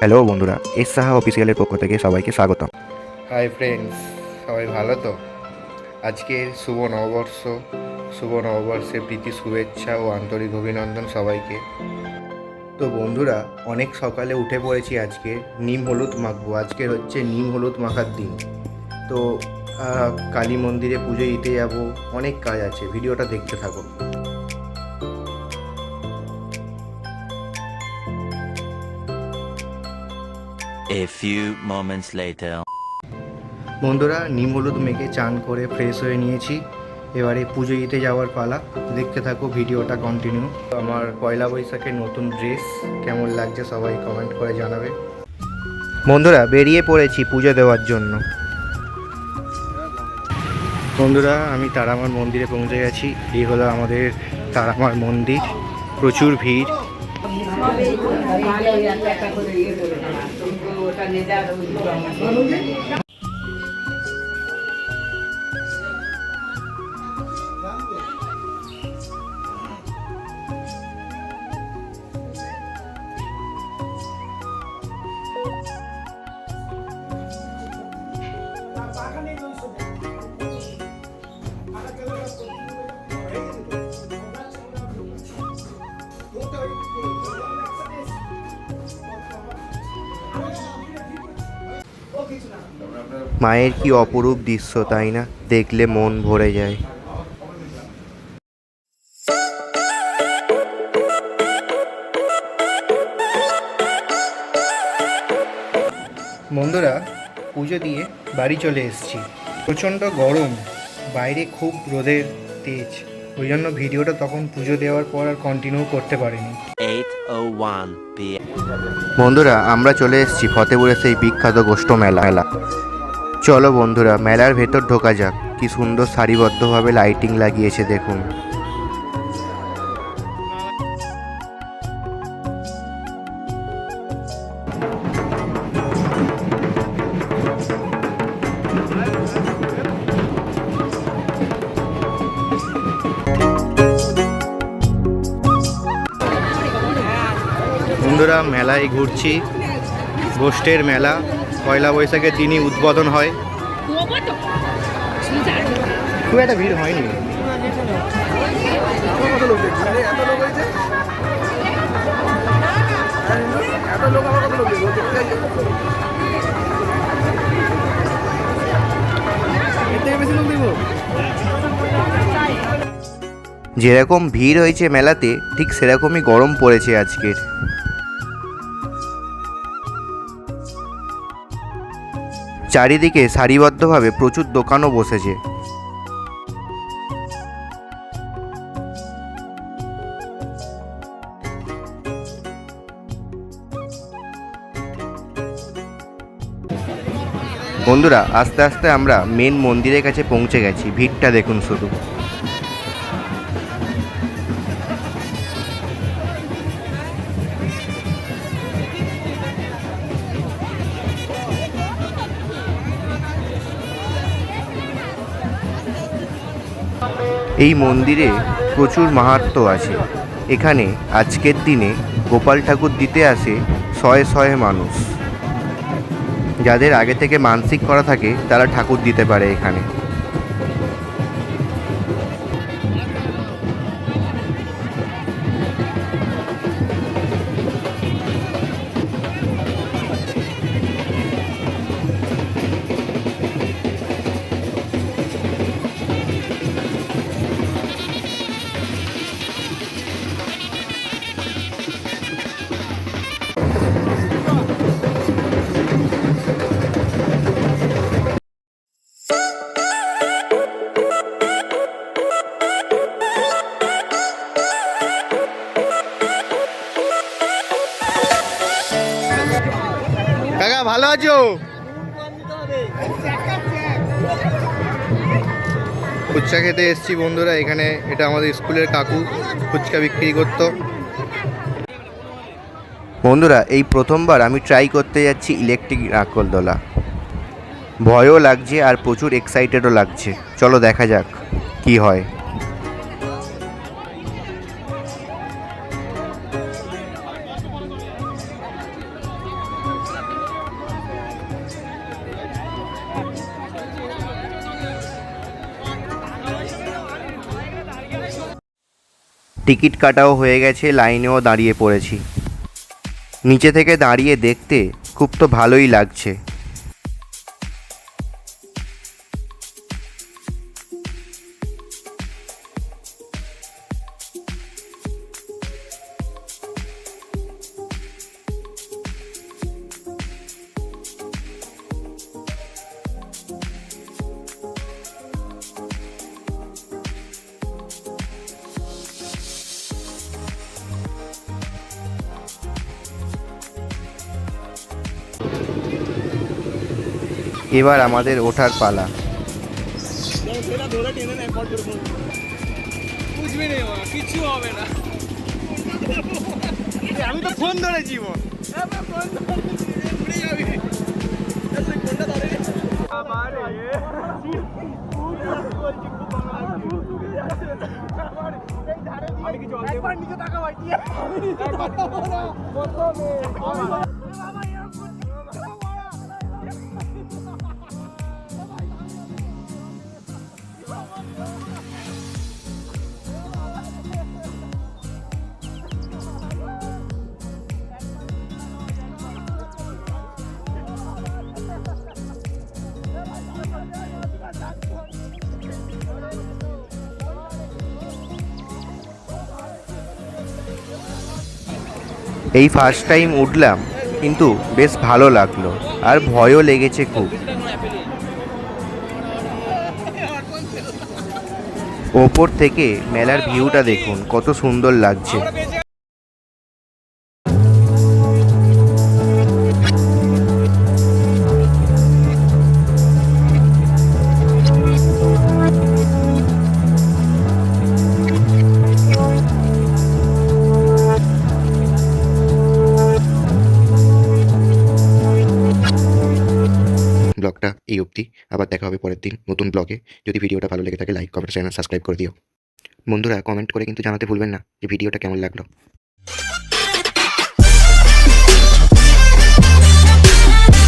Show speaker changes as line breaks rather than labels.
Hello বন্ধুরা, S Saha অফিসিয়ালের পক্ষ থেকে সবাইকে স্বাগতম।
হাই ফ্রেন্ডস, সবাই ভালো তো? আজকের শুভ নববর্ষের প্রীতি শুভেচ্ছা ও আন্তরিক অভিনন্দন সবাইকে। তো বন্ধুরা, অনেক সকালে উঠে পড়েছি। আজকে নিম হলুদ মাখবো। আজকের হচ্ছে নিম হলুদ মাখার দিন। তো কালী মন্দিরে পুজো দিতে যাব, অনেক কাজ আছে, ভিডিওটা দেখতে থাকো।
A few moments later.
বন্ধুরা, নিম হলুদ মেখে চান করে ফ্রেশ হয়ে নিয়েছি। এবারে পুজো দিতে যাওয়ার পালা। দেখতে থাকো ভিডিওটা কন্টিনিউ। আমার পয়লা বৈশাখের নতুন ড্রেস কেমন লাগছে সবাই কমেন্ট করে জানাবে। বন্ধুরা, বেরিয়ে পড়েছি পুজো দেওয়ার জন্য। বন্ধুরা, আমি তারামার মন্দিরে পৌঁছে গেছি। এই হলো আমাদের তারামার মন্দির। প্রচুর ভিড়। মায়ের কি অপরূপ দৃশ্য, তাই না? দেখলে মন ভরে যায়। বন্ধুরা, পুজো দিয়ে বাড়ি চলে এসেছি। প্রচণ্ড গরম, বাইরে খুব রোদের তেজ। ওই জন্য ভিডিওটা তখন পুজো দেওয়ার পর আর কন্টিনিউ করতে পারিনি।
8:01 p.m.
বন্ধুরা, আমরা চলে এসেছি ফতেপুরের সেই বিখ্যাত গোষ্ঠ মেলা। চলো বন্ধুরা, মেলার ভেতর ঢোকা যাক। কি সুন্দর সারিবদ্ধভাবে লাইটিং লাগিয়েছে দেখুন। বন্ধুরা, মেলায় ঘুরছি। গোষ্ঠের মেলা পয়লা বৈশাখের দিনই উদ্বোধন হয়। খুব একটা ভিড় হয়নি। যেরকম ভিড় হয়েছে মেলাতে, ঠিক সেরকমই গরম পড়েছে আজকের। চারিদিকে সারিবদ্ধভাবে প্রচুর দোকানও বসেছে। বন্ধুরা, আস্তে আস্তে আমরা মেন মন্দিরের কাছে পৌঁছে গেছি। ভিড়টা দেখুন শুধু। এই মন্দিরে প্রচুর মাহাত্ম্য আছে। এখানে আজকের দিনে গোপাল ঠাকুর দিতে আসে শয়ে শয়ে মানুষ। যাদের আগে থেকে মানসিক করা থাকে তারা ঠাকুর দিতে পারে এখানে। কাকা, ভালো আছো? ফুচকা খেতে এসেছি বন্ধুরা। এখানে এটা আমাদের স্কুলের কাকু ফুচকা বিক্রি করতো। বন্ধুরা, এই প্রথমবার আমি ট্রাই করতে যাচ্ছি ইলেকট্রিক নারকেলদোলা। ভয়ও লাগছে আর প্রচুর এক্সাইটেডও লাগছে। চলো দেখা যাক কি হয়। টিকিট কাটাও হয়ে গেছে, লাইনেও দাঁড়িয়ে পড়েছি। নিচে থেকে দাঁড়িয়ে দেখতে খুব তো ভালোই লাগছে। এবার আমাদের ওঠার পালা।
বুঝবি না বাবা, কিচ্ছু হবে না। আমি তো ফোন ধরেছি ও। ফোন ধরেছি, উড়ে যাবি। কোনটা ধরে? আমারে আমি কিছু একবার নিচে টাকা ভাই দিয়ে
এই ফার্স্ট টাইম উঠলাম, কিন্তু বেশ ভালো লাগলো আর ভয়ও লেগেছে খুব। ওপর থেকে মেলার ভিউটা দেখুন কত সুন্দর লাগছে।
ব্লগটা এই অবধি, আবার দেখা হবে পরের দিন নতুন ব্লগে। যদি ভিডিওটা ভালো লেগে থাকে লাইক কমেন্ট চ্যানেল সাবস্ক্রাইব করে দিও। বন্ধুরা কমেন্ট করে কিন্তু জানাতে ভুলবেন না যে ভিডিওটা কেমন লাগলো।